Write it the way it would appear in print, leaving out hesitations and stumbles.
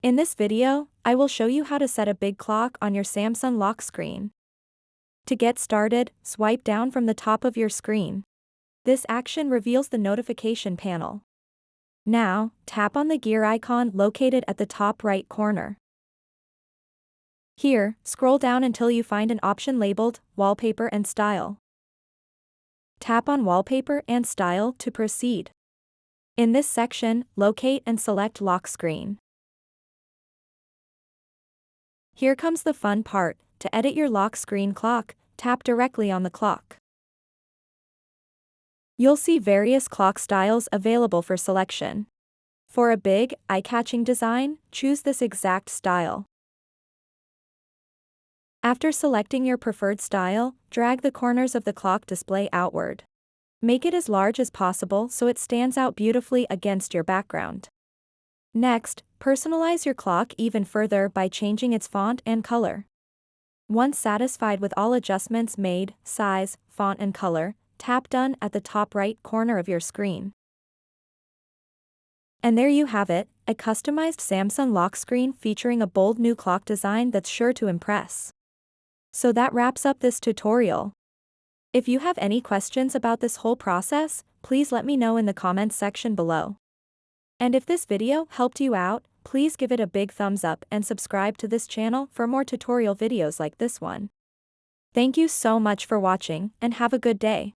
In this video, I will show you how to set a big clock on your Samsung lock screen. To get started, swipe down from the top of your screen. This action reveals the notification panel. Now, tap on the gear icon located at the top right corner. Here, scroll down until you find an option labeled Wallpaper and Style. Tap on Wallpaper and Style to proceed. In this section, locate and select lock screen. Here comes the fun part. To edit your lock screen clock, tap directly on the clock. You'll see various clock styles available for selection. For a big, eye-catching design, choose this exact style. After selecting your preferred style, drag the corners of the clock display outward. Make it as large as possible so it stands out beautifully against your background. Next, personalize your clock even further by changing its font and color. Once satisfied with all adjustments made, size, font and color, tap Done at the top right corner of your screen. And there you have it, a customized Samsung lock screen featuring a bold new clock design that's sure to impress. So that wraps up this tutorial. If you have any questions about this whole process, please let me know in the comments section below. And if this video helped you out, please give it a big thumbs up and subscribe to this channel for more tutorial videos like this one. Thank you so much for watching and have a good day.